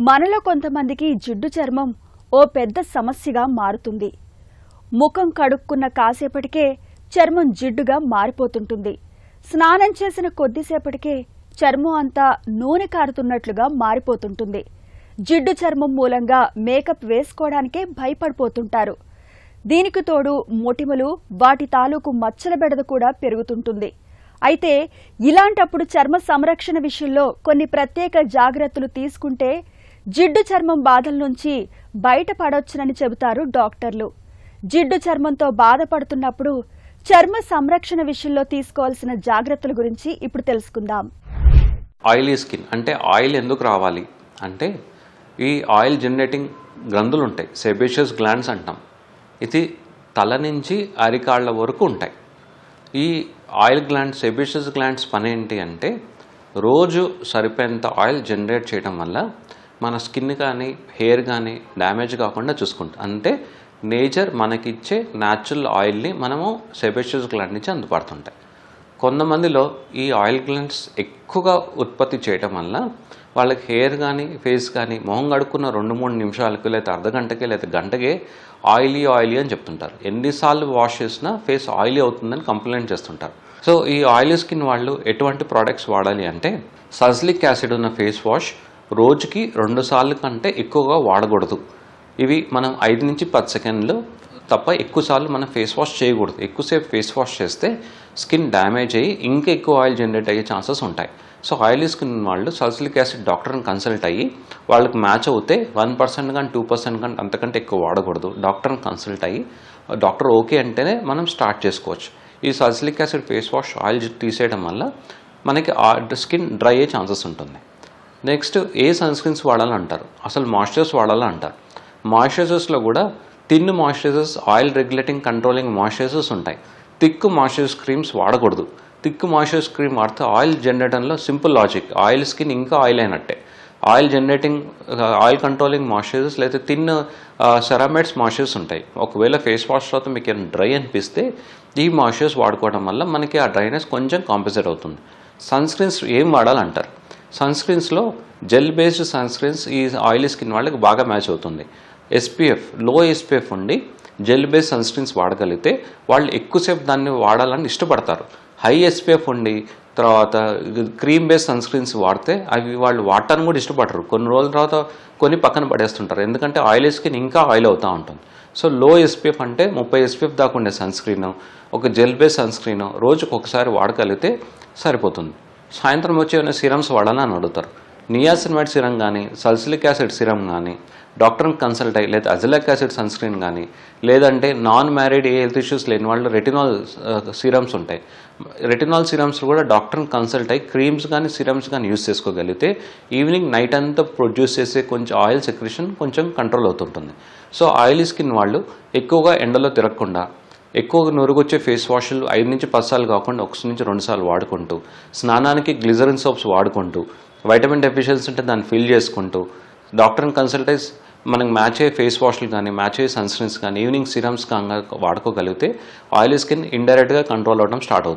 మనలో కొంతమందికి జిడ్డు చర్మం ఓ పెద్ద సమస్యగా మారుతుంది. ముఖం కడుక్కున్న కాసేపటికే చర్మం జిడ్డుగా మారిపోతుంటుంది. స్నానం చేసిన కొద్దిసేపటికే చర్మం అంతా నూనె కారుతున్నట్లుగా మారిపోతుంటుంది. జిడ్డు చర్మం మూలంగా మేకప్ వేసుకోవడానికే భయపడిపోతుంటారు. దీనికి తోడు మొటిమలు, వాటి తాలూకు మచ్చల బెడద కూడా పెరుగుతుంటుంది. అయితే ఇలాంటప్పుడు చర్మ సంరక్షణ విషయంలో కొన్ని ప్రత్యేక జాగ్రత్తలు తీసుకుంటే జిడ్డు చర్మం బాధల నుంచి బయటపడొచ్చునని చెబుతారు డాక్టర్లు. జిడ్డు చర్మంతో బాధపడుతున్నప్పుడు చర్మ సంరక్షణ విషయంలో తీసుకోవాల్సిన జాగ్రత్తల గురించి ఇప్పుడు తెలుసుకుందాం. ఆయిలీ స్కిన్ అంటే ఆయిల్ ఎందుకు రావాలి అంటే ఈ ఆయిల్ జనరేటింగ్ గ్రంథులు ఉంటాయి, సెబేషియస్ గ్లాండ్స్ అంటాం. ఇది తల నుంచి అరికాళ్ళ వరకు ఉంటాయి. ఈ ఆయిల్ గ్లాండ్స్, సెబేషియస్ గ్లాండ్స్ పని ఏంటి అంటే రోజు సరిపోయేంత ఆయిల్ జనరేట్ చేయడం వల్ల మన స్కిన్ కానీ హెయిర్ కానీ డ్యామేజ్ కాకుండా చూసుకుంటాం. అంటే నేచర్ మనకిచ్చే న్యాచురల్ ఆయిల్ని మనము సెబేషియస్ గ్లాండ్ నుంచి అందుపడుతుంటాయి. కొంతమందిలో ఈ ఆయిల్ గ్లాండ్స్ ఎక్కువగా ఉత్పత్తి చేయడం వల్ల వాళ్ళకి హెయిర్ కానీ ఫేస్ కానీ మొహం కడుక్కున్న 2-3 నిమిషాలకు లేదా అర్ధగంటకే లేదా గంటకే ఆయిలీ అని చెప్తుంటారు. ఎన్నిసార్లు వాష్ చేసినా ఫేస్ ఆయిలీ అవుతుందని కంప్లైంట్ చేస్తుంటారు. సో ఈ ఆయిలీ స్కిన్ వాళ్ళు ఎటువంటి ప్రోడక్ట్స్ వాడాలి అంటే సల్సిలిక్ యాసిడ్ ఉన్న ఫేస్ వాష్ రోజుకి 2 సార్లు కంటే ఎక్కువగా వాడకూడదు. ఇవి మనం 5 నుంచి 10 సెకండ్లు తప్ప ఎక్కువసార్లు మనం ఫేస్ వాష్ చేయకూడదు. ఎక్కువసేపు ఫేస్ వాష్ చేస్తే స్కిన్ డ్యామేజ్ అయ్యి ఇంకా ఎక్కువ ఆయిల్ జనరేట్ అయ్యే ఛాన్సెస్ ఉంటాయి. సో ఆయిలీ స్కిన్ వాళ్ళు సల్సిలిక్ యాసిడ్ డాక్టర్ని కన్సల్ట్ అయ్యి వాళ్ళకి మ్యాచ్ అవుతే 1% కానీ 2% కానీ అంతకంటే ఎక్కువ వాడకూడదు. డాక్టర్ని కన్సల్ట్ అయ్యి డాక్టర్ ఓకే అంటేనే మనం స్టార్ట్ చేసుకోవచ్చు. ఈ salicylic acid face wash oil తీసేయడం వల్ల మనకి స్కిన్ డ్రై అయ్యే ఛాన్సెస్ ఉంటుంది. నెక్స్ట్ ఏ సన్ స్క్రీన్స్ వాడాలంటారు, అసలు మాయిశ్చరైజర్స్ వాడాలంటారు. మాయిశ్చరైజర్స్లో కూడా thin moisturisers, oil regulating controlling moisturisers ఉంటాయి. థిక్ మాయిశ్చరైజర్ క్రీమ్స్ వాడకూడదు. థిక్ మాయిశ్చరైజర్ క్రీమ్ వాడితే ఆయిల్ జనరేటర్లో సింపుల్ లాజిక్, ఆయిల్ స్కిన్ ఇంకా ఆయిల్ అయినట్టే. Oil generating, oil controlling moisturisers లేదా థిన్ సెరామైడ్స్ మాయిశ్చరైజర్స్ ఉంటాయి. ఒకవేళ ఫేస్ వాష్ తర్వాత మీకు ఏమైనా డ్రై అనిపిస్తే ఈ మాయిశ్చరైజర్స్ వాడుకోవడం వల్ల మనకి ఆ డ్రైనెస్ కొంచెం కాంపెన్సేట్ అవుతుంది. సన్ స్క్రీన్స్ ఏం వాడాలంటారు. సన్ స్క్రీన్స్లో జెల్ బేస్డ్ సన్ స్క్రీన్స్ ఈ ఆయిలీ స్కిన్ వాళ్ళకి బాగా మ్యాచ్ అవుతుంది. SPF, లో SPF ఉండి జెల్ బేస్డ్ సన్ స్క్రీన్స్ వాడగలిగితే వాళ్ళు ఎక్కువసేపు దాన్ని వాడాలని ఇష్టపడతారు. హై SPF ఉండి తర్వాత క్రీమ్ బేస్డ్ సన్ స్క్రీన్స్ వాడితే అవి వాళ్ళు వాడటాన్ని కూడా ఇష్టపడరు. కొన్ని రోజుల తర్వాత కొన్ని పక్కన పడేస్తుంటారు, ఎందుకంటే ఆయిలీ స్కిన్ ఇంకా ఆయిల్ అవుతూ ఉంటుంది. సో లో SPF అంటే 30 SPF దాకా ఉండే సన్ స్క్రీన్, ఒక జెల్ బేస్డ్ సన్ స్క్రీన్ రోజుకు ఒకసారి వాడగలిగితే సరిపోతుంది. సాయంత్రం వచ్చి ఏమైనా సిరమ్స్ వాడాలని అడుగుతారు. నియాసినమైడ్ సిరం కానీ, సల్సిలిక్ యాసిడ్ సిరం కానీ డాక్టర్ని కన్సల్ట్ అయ్యి, లేదా అజిలిక్ యాసిడ్ సన్ స్క్రీన్ కానీ, లేదంటే నాన్ మ్యారీడ్ ఏ హెల్త్ ఇష్యూస్ లేని వాళ్ళు రెటినాల్ సిరమ్స్ ఉంటాయి. రెటినాల్ సిరమ్స్ కూడా డాక్టర్ని కన్సల్ట్ అయ్యి క్రీమ్స్ కానీ సిరమ్స్ కానీ యూస్ చేసుకోగలిగితే ఈవినింగ్ నైట్ అంతా ప్రొడ్యూస్ చేసే కొంచెం ఆయిల్ సెక్రెషన్ కొంచెం కంట్రోల్ అవుతుంటుంది. సో ఆయిలీ స్కిన్ వాళ్ళు ఎక్కువగా ఎండలో తిరగకుండా, ఎక్కువగా నురుగొచ్చే ఫేస్ వాష్లు 5 నుంచి 10 సార్లు కాకుండా 1 నుంచి 2 సార్లు వాడుకుంటూ, స్నానానికి గ్లిజరిన్ సోప్స్ వాడుకుంటూ, వైటమిన్ డెఫిషియన్సీ ఉంటే దాన్ని ఫిల్ చేసుకుంటూ, డాక్టర్ని కన్సల్ట్ అయ్యి మనకు మ్యాచ్ అయ్యే ఫేస్ వాష్లు కానీ, మ్యాచ్ అయ్యే సన్ స్క్రీన్స్ కానీ, ఈవినింగ్ సిరమ్స్ కానీ వాడుకోగలిగితే ఆయిలీ స్కిన్ ఇండైరెక్ట్గా కంట్రోల్ అవ్వడం స్టార్ట్ అవుతుంది.